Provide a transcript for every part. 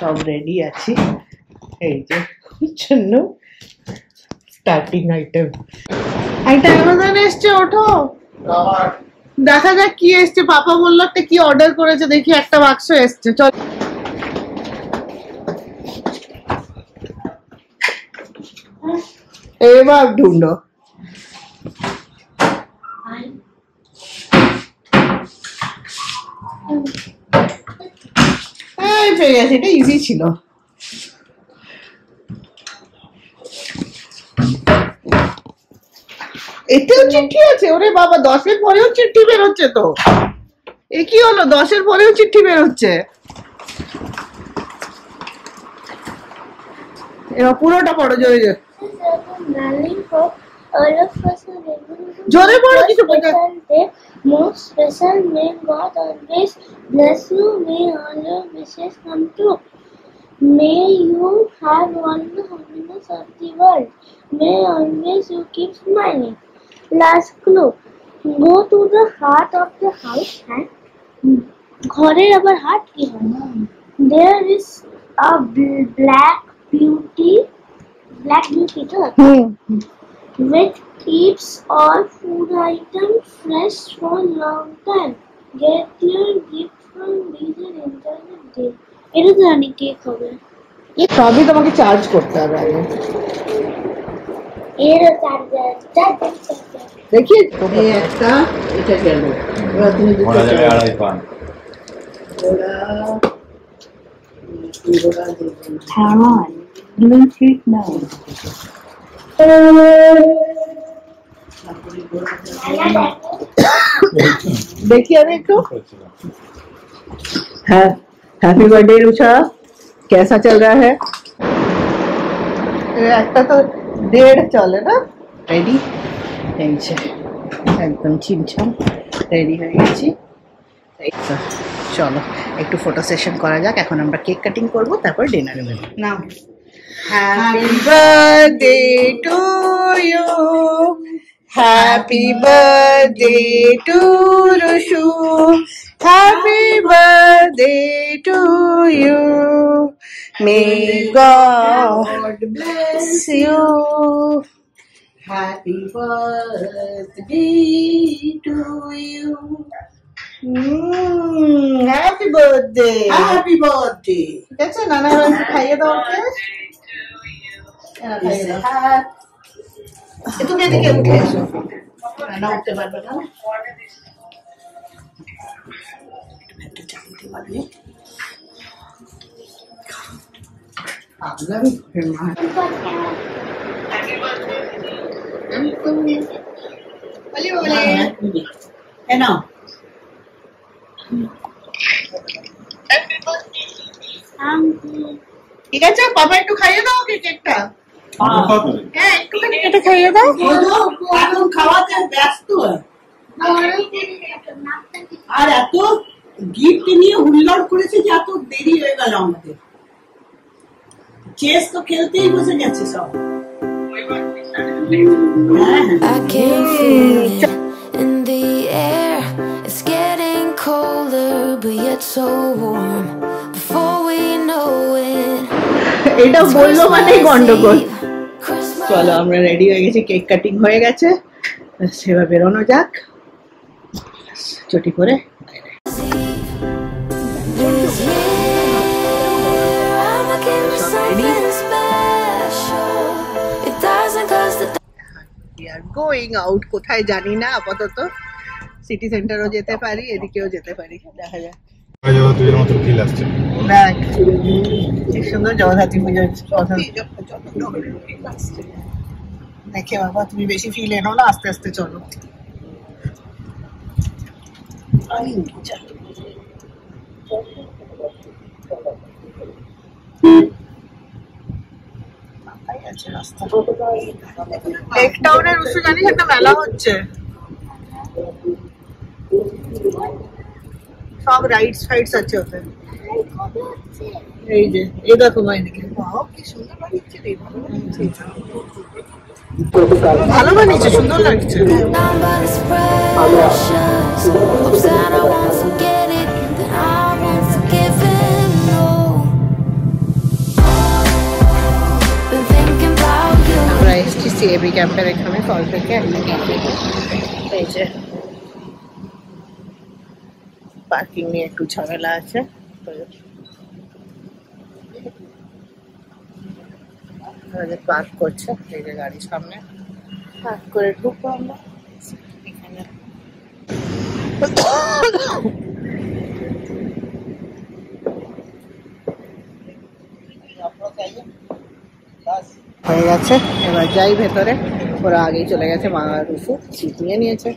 সব রেডি আছি। এই যে জন্য স্টার্টিং আইটেম অ্যামাজন এসছে, ওঠো দেখা যাক কি এসছে। পাপা বললো একটা কি অর্ডার করেছে, দেখি একটা বাক্স এসছে। চল এবার ঢুন্ডো। পেয়ে গেছে, এটা ইজি ছিল। এতেও চিঠি আছে? ওরে বাবা, 10-এর পরেও চিঠি বেরোচ্ছে তো। এ কি হলো, 10-এর পরেও চিঠি বেরোচ্ছে? এবার পুরোটা পড়ো, জোরে জোরে জোরে পড়ো। কিছু most special, may God always bless you, may all your wishes come true, may you have all the happiness of the world, may always you keep smiling. Last clue, go to the heart of the house and ঘরের আবার হাট কি হয়? There is a black beauty to which keeps all food items fresh for long time. Get your gift from these and enjoy the day. এটা তো জানি কে খাবে। সবই তোমাকে চার্জ করতে হবে আগে। এর চার্জার দেখি এই একটা, এটা গেল। এবার তুমি দুটো যাবে, আড়াই পান ওরা পুরোটা দেবেন। হ্যাঁ ব্লু ঠিক না, देखिए अभी तो। हाँ, हैप्पी बर्थडे रुचा, कैसा चल रहा है? একটা তো 1.5 চলে না। রেডি এই যে একদম চিমচাম রেডি হয়ে গেছি। চলো একটু ফটো সেশন করা যাক। এখন আমরা কেক কাটিং করব, তারপর ডিনারে যাব। নাও, happy birthday to you, Happy birthday to Rushu, happy birthday to you, may God bless you, happy birthday to you, happy birthday, happy birthday। ঠিক আছে, নানা বাড়িতে খাইয়ে দাও ওকে। খাইয়ে দাও। তুমি এদিকে উঠে এসো, না উঠতে পারবে না। ঠিক আছে, বাবা একটু খাইয়ে দাও ওকে কেকটা। হ্যাঁ একটুখানি কেটে খাইয়ে দাও। এখন খাওয়াতে ব্যস্ত আর এত গিফট নিয়ে হুল্লোড় করেছে যে এত দেরি হয়ে গেল আমাদের। চেস তো খেলতেই বসে গেছে সব। I can feel it in the air. It's getting colder but yet so warm. Before we know it, এটা বললো মানেই গন্ডগোল। চলো আমরা রেডি হয়ে গেছি, কেক কাটিং হয়ে গেছে, সেবা বেরোনো যাক চটি করে। গোয়িং আউট, কোথায় জানি না আপাতত। সিটি সেন্টারও যেতে পারি, এদিকেও যেতে পারি, দেখা যাক। সুন্দর জগদ্ধাত্রী পুজোর দেখে বাবা, তুমি বেশি ফিল এনো না, আস্তে আস্তে চলো। লেক টাউনের উৎসব জানিস একটা মেলা হচ্ছে, সব রাইডস ফাইডস আছে ওতে। এই যে এই দেখো মা, এদিকে কি সুন্দর বানিয়েছে রে, ভালো বানিয়েছে, সুন্দর লাগছে। এসেছি এবি ক্যাম্পের এখানে কল থেকে। এই যে পার্কিং নিয়ে একটু ঝামেলা আছে, পার্ক করছে। এই যে গাড়ির সামনে পার্ক করে ঢুকবো আমরা এখানে। হয়ে গেছে, এবার যাই ভেতরে। ওরা আগেই চলে গেছে, মা আর রুফু সিট নিয়ে নিয়েছে।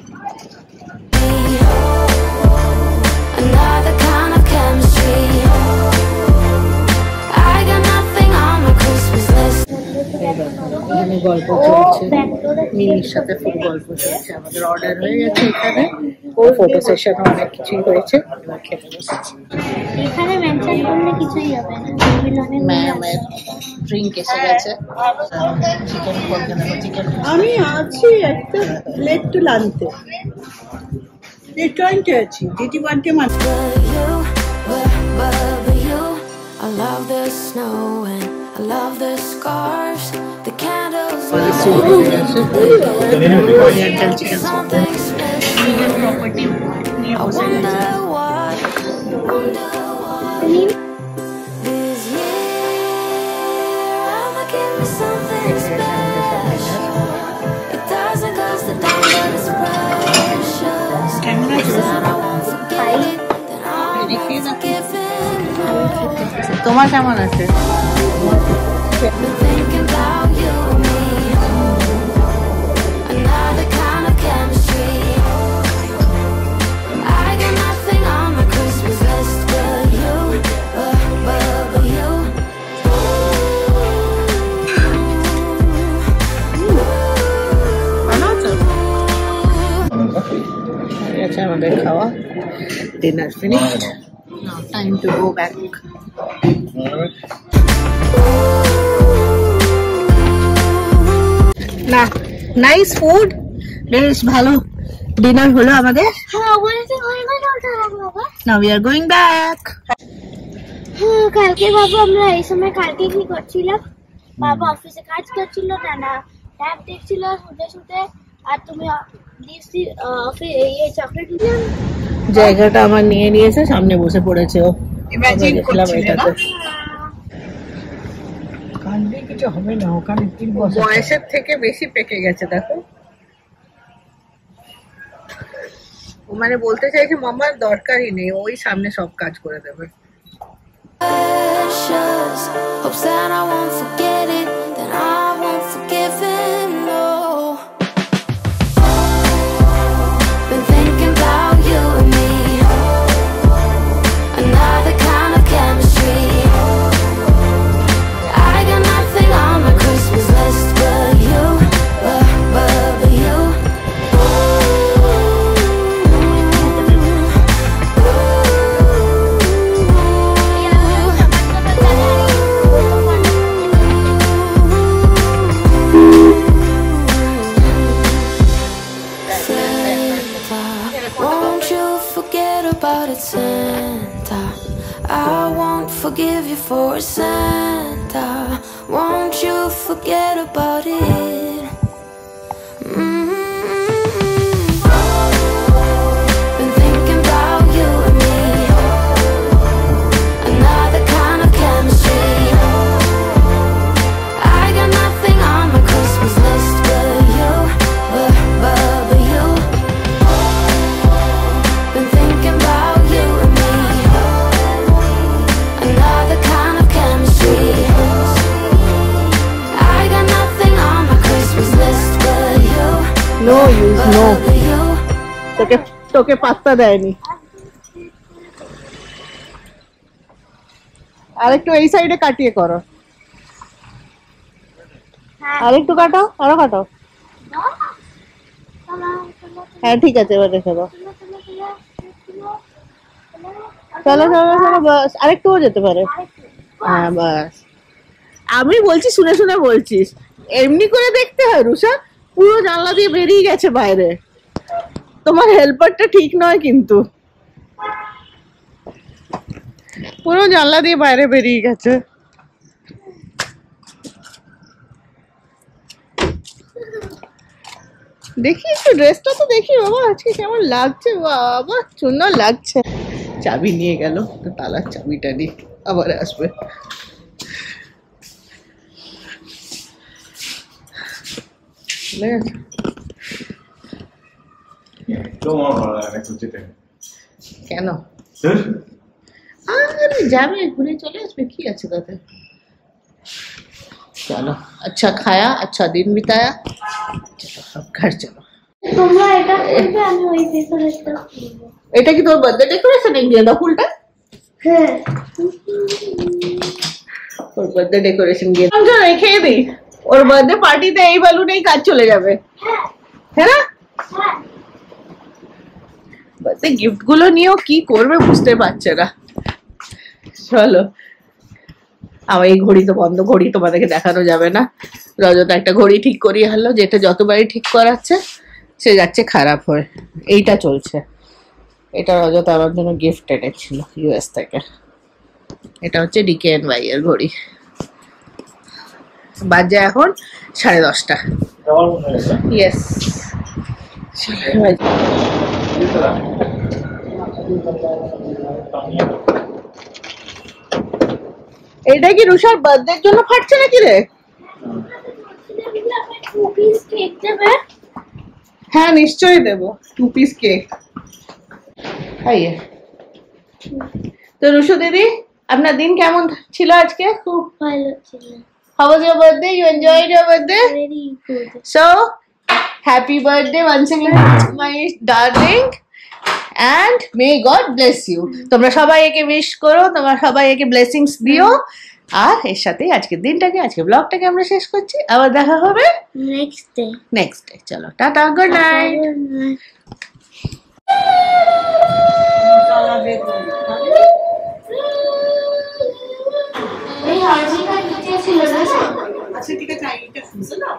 এখানে গল্প চলছে, মিনির সাথে খুব গল্প চলছে। আমাদের অর্ডার হয়ে গেছে এখানে, ফটো সেশন অনেক কিছুই হয়েছে। এবার খেতে বসেছি। এখানে মেনশন করলে কিছুই হবে না। ম্যামের ড্রিঙ্ক এসে গেছে। চিকেন করতে দেবো, চিকেন আমি আছি একটা প্লেট লানতে রেস্টুরেন্টে আছি, দিদিবানকে মানতে। I love the snow and I love the scars, the candles oriental chicken something special. Property নিয়ে I বসে গেছে। wonder why this year I'ma give me something special. It doesn't cost a dime but it's precious. Said I won't forget it, then I won't forgive it. তোমার কেমন আছে? Been thinking about you and me, another kind of chemistry. I got nothing on my Christmas list but you, but you. হয়ে গেছে আমাদের খাওয়া, dinner finished. Now time to go back. না, nice food, বেশ ভালো ডিনার হলো আমাদের। হ্যাঁ বলেছে হয়ে গেল ওটা বাবা। Now we are going back. হ্যাঁ কালকে বাবা আমরা এই সময় কালকে কি করছিলাম, বাবা অফিসে কাজ করছিল, নানা ট্যাব দেখছিল শুতে শুতে, আর তুমি দিয়েছি এই চকলেট দিলাম। জায়গাটা আমার নিয়ে নিয়েছে, সামনে বসে পড়েছে ও। ইমাজিন করছিলে না? এটাতে কান্দে কিছু হবে না, ওখানে তিন বছর বয়সের থেকে বেশি পেকে গেছে দেখো। ও মানে বলতে চাইছে মামার দরকারই নেই, ওই সামনে সব কাজ করে দেবে। Precious, hopes that I won't forget it, then I won't forgive him, no. Been thinking about you and me, another kind of chemistry. I got nothing on my Christmas list but you, but you. Won't you forget about it, Santa? I won't forgive you for it, Santa. Won't you forget about it? Been thinking about you and me, another kind of chemistry. I got nothing on my Christmas list but you, but you. Been thinking about you and me, another kind of chemistry. I got nothing on my Christmas list but you, no use no, but you. তোকে তোকে পাত্তা দেয়নি। আরেকটু এই সাইডে কাটিয়ে করো, আরেকটু কাটো, আরো কাটো। হ্যাঁ ঠিক আছে, এবার রেখে দাও। চলো চলো চলো, বাস আরেকটুও যেতে পারে। হ্যাঁ বাস, আমি বলছি শুনে শুনে বলছিস, এমনি করে দেখতে হয় রুষা, পুরো জানলা দিয়ে বেরিয়ে গেছে বাইরে। তোমার হেল্পারটা ঠিক নয় কিন্তু, পুরো জানলা দিয়ে বাইরে বেরিয়ে গেছে। দেখি একটু ড্রেসটা তো দেখি বাবা, আজকে কেমন লাগছে বাবা, সুন্দর লাগছে। চাবি নিয়ে গেল, তো তালার চাবিটা নিয়ে আবার আসবে। কেন আরে যাবে, ঘুরে চলে আসবে, কি আছে তাতে। चलो अच्छा खाया, अच्छा दिन बिताया, चलो अब घर चलो। তোমরা এটা করবে, আমি ওই ডেকোরেশনটা করব। এটা কি তোর বার্থডে ডেকোরেশন? এই গেঁদা ফুলটা? হ্যাঁ, ওর বার্থডে ডেকোরেশন গিয়ে আমরা রেখে দিই, ওর বার্থডে পার্টিতে এই বালুনেই কাজ চলে যাবে, হ্যাঁ না? হ্যাঁ, বার্থডে গিফট গুলো নিয়েও কি করবে বুঝতে পারছে না। চলো, আমার এই ঘড়ি তো বন্ধ, ঘড়ি তোমাদেরকে দেখানো যাবে না। রজত একটা ঘড়ি ঠিক করিয়ে হলো, যেটা যতবারই ঠিক করাচ্ছে সে যাচ্ছে খারাপ হয়ে। এইটা চলছে, এটা রজত আমার জন্য গিফট এনেছিল ইউএস থেকে। এটা হচ্ছে DKNY এর ঘড়ি। বাজে এখন 10:30। ইয়েস, এটা কি রুষার বার্থডের জন্য ফাটছে নাকি রে? কুকিজ কেক দেবে? হ্যাঁ নিশ্চয়ই দেবো, 2 পিস কেক। খাইয়ে তো রুশু দিদি, আপনার দিন কেমন ছিল আজকে? খুব ভালো ছিল। How was your birthday? You enjoyed your birthday? Very good. So, happy birthday once again, my darling. And may God bless you. তোমরা সবাই একে উইশ করো, তোমরা সবাই একে ব্লেসিংস দিও। আর এর সাথে আজকের দিনটাকে, আজকে ব্লগটাকে আমরা শেষ করছি। আবার দেখা হবে Next day. Next day. চলো টাটা, গুড নাইট। এই হার্জিকা নিচে ছিল না? আচ্ছা ঠিক আছে, এটা খুঁজে নাও।